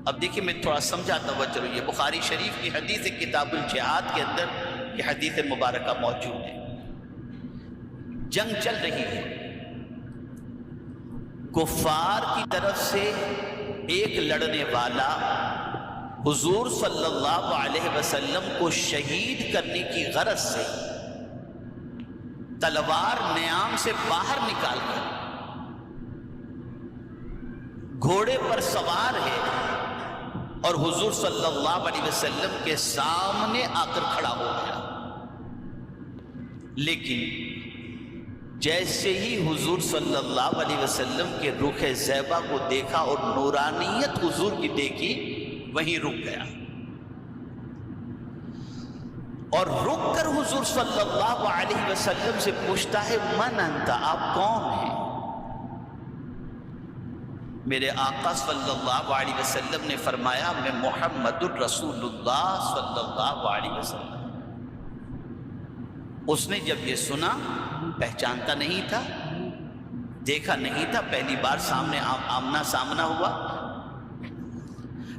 اب دیکھیں میں تھوڑا سمجھاتا ہوا چلو، یہ بخاری شریف کی حدیث کتاب الجہاد کے اندر یہ حدیث مبارکہ موجود ہے۔ جنگ چل رہی ہے، کفار کی طرف سے ایک لڑنے والا حضور صلی اللہ علیہ وسلم کو شہید کرنے کی غرض سے تلوار نیام سے باہر نکال کر گھوڑے پر سوار ہے اور حضور صلی اللہ علیہ وسلم کے سامنے آ کر کھڑا ہو گیا۔ لیکن جیسے ہی حضور صلی اللہ علیہ وسلم کے رخ زیبا کو دیکھا اور نورانیت حضور کی دیکھی، وہیں رک گیا اور رک کر حضور صلی اللہ علیہ وسلم سے پوچھتا ہے من انت، آپ کون ہیں؟ میرے آقا صلی اللہ علیہ وسلم نے فرمایا میں محمد الرسول اللہ صلی اللہ علیہ وسلم۔ اس نے جب یہ سنا، پہچانتا نہیں تھا، دیکھا نہیں تھا، پہلی بار سامنے آمنا سامنا ہوا۔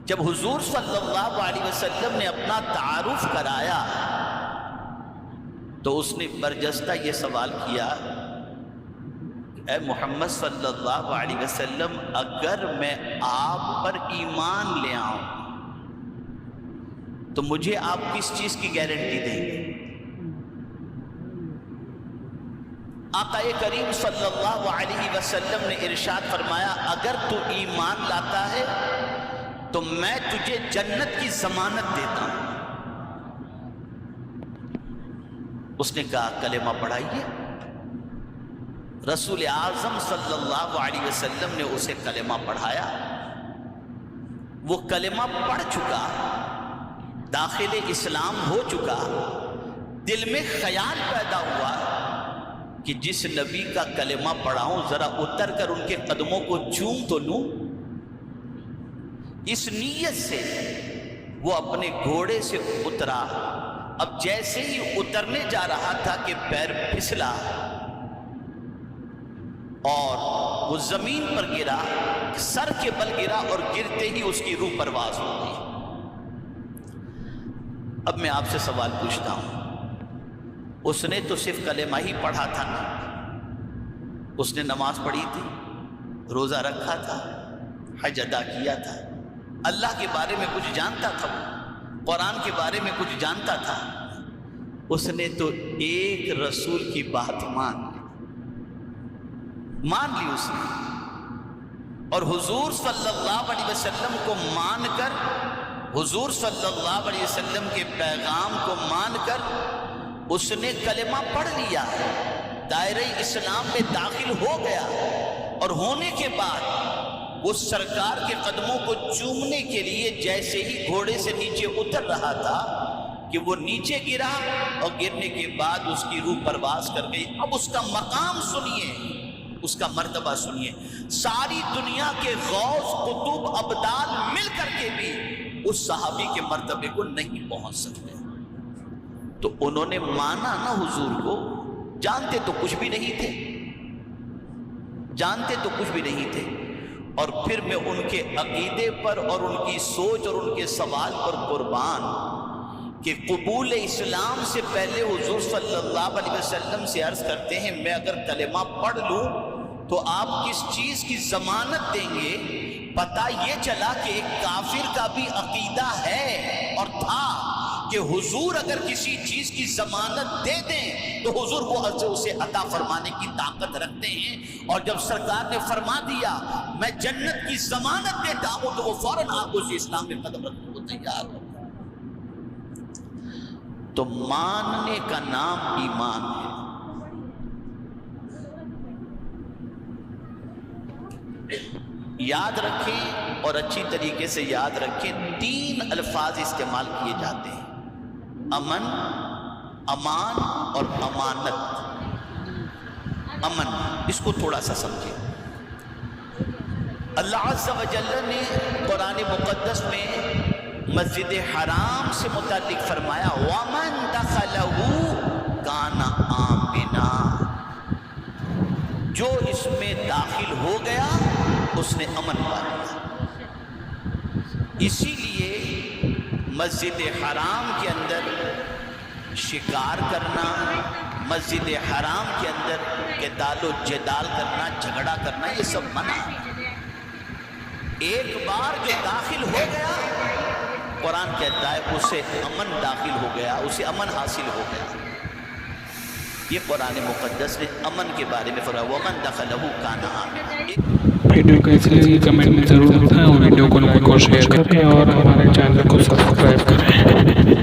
جب حضور صلی اللہ علیہ وسلم نے اپنا تعارف کرایا تو اس نے برجستہ یہ سوال کیا، اے محمد صلی اللہ علیہ وسلم، اگر میں آپ پر ایمان لے آؤں تو مجھے آپ کس چیز کی گارنٹی دیں گے؟ آقا کریم صلی اللہ علیہ وسلم نے ارشاد فرمایا اگر تو ایمان لاتا ہے تو میں تجھے جنت کی ضمانت دیتا ہوں۔ اس نے کہا کلمہ پڑھائیے۔ رسول اعظم صلی اللہ علیہ وسلم نے اسے کلمہ پڑھایا۔ وہ کلمہ پڑھ چکا، داخل اسلام ہو چکا، دل میں خیال پیدا ہوا کہ جس نبی کا کلمہ پڑھاؤں ذرا اتر کر ان کے قدموں کو چوم تو لوں۔ اس نیت سے وہ اپنے گھوڑے سے اترا۔ اب جیسے ہی اترنے جا رہا تھا کہ پیر پھسلا اور وہ زمین پر گرا، سر کے بل گرا اور گرتے ہی اس کی روح پرواز ہو گئی۔ اب میں آپ سے سوال پوچھتا ہوں، اس نے تو صرف کلمہ ہی پڑھا تھا نا؟ اس نے نماز پڑھی تھی، روزہ رکھا تھا، حج ادا کیا تھا، اللہ کے بارے میں کچھ جانتا تھا، قرآن کے بارے میں کچھ جانتا تھا۔ اس نے تو ایک رسول کی بات مان لی اس نے، اور حضور صلی اللہ علیہ وسلم کو مان کر، حضور صلی اللہ علیہ وسلم کے پیغام کو مان کر اس نے کلمہ پڑھ لیا، دائرہ اسلام میں داخل ہو گیا، اور ہونے کے بعد وہ سرکار کے قدموں کو چومنے کے لیے جیسے ہی گھوڑے سے نیچے اتر رہا تھا کہ وہ نیچے گرا، اور گرنے کے بعد اس کی روح پرواز کر گئی۔ اب اس کا مقام سنیے، اس کا مرتبہ سنیے۔ ساری دنیا کے غوث قطب ابدال مل کر کے بھی اس صحابی کے مرتبے کو نہیں پہنچ سکتے۔ تو انہوں نے مانا نا حضور کو، جانتے تو کچھ بھی نہیں تھے، جانتے تو کچھ بھی نہیں تھے۔ اور پھر میں ان کے عقیدے پر اور ان کی سوچ اور ان کے سوال پر قربان کہ قبول اسلام سے پہلے حضور صلی اللہ علیہ وسلم سے عرض کرتے ہیں میں اگر کلمہ پڑھ لوں تو آپ کس چیز کی ضمانت دیں گے؟ پتہ یہ چلا کہ ایک کافر کا بھی عقیدہ ہے اور تھا کہ حضور اگر کسی چیز کی ضمانت دے دیں تو حضور وہ اسے عطا فرمانے کی طاقت رکھتے ہیں، اور جب سرکار نے فرما دیا میں جنت کی ضمانت دیتا ہوں تو وہ فوراً آنکھوں سے اسلام میں قدم رکھنے کو تیار ہو۔ تو ماننے کا نام ایمان ہے۔ یاد رکھیں اور اچھی طریقے سے یاد رکھیں، 3 الفاظ استعمال کیے جاتے ہیں: امن، امان اور امانت۔ امن، اس کو تھوڑا سا سمجھیں۔ اللہ عز و جل نے قرآن مقدس میں مسجد حرام سے متعلق فرمایا وَمَن دَخَلَهُ كَانَ آمِنًا، جو اس میں داخل ہو گیا اس نے امن پا لیا۔ اسی لیے مسجد حرام کے اندر شکار کرنا، مسجد حرام کے اندر قتال و جدال کرنا، جھگڑا کرنا، یہ سب منع ہے۔ ایک بار جو داخل ہو گیا، قرآن کہتا ہے اسے امن داخل ہو گیا، اسے امن حاصل ہو گیا۔ یہ قرآن مقدس نے امن کے بارے میں فرمایا وَمَنْ دَخَلَهُ كَانَ آمِنًا۔ ویڈیو کیسی لگی کمنٹ میں ضرور بتائیں، اور ویڈیو کو لائک اور شیئر کریں، اور ہمارے چینل کو سبسکرائب کریں۔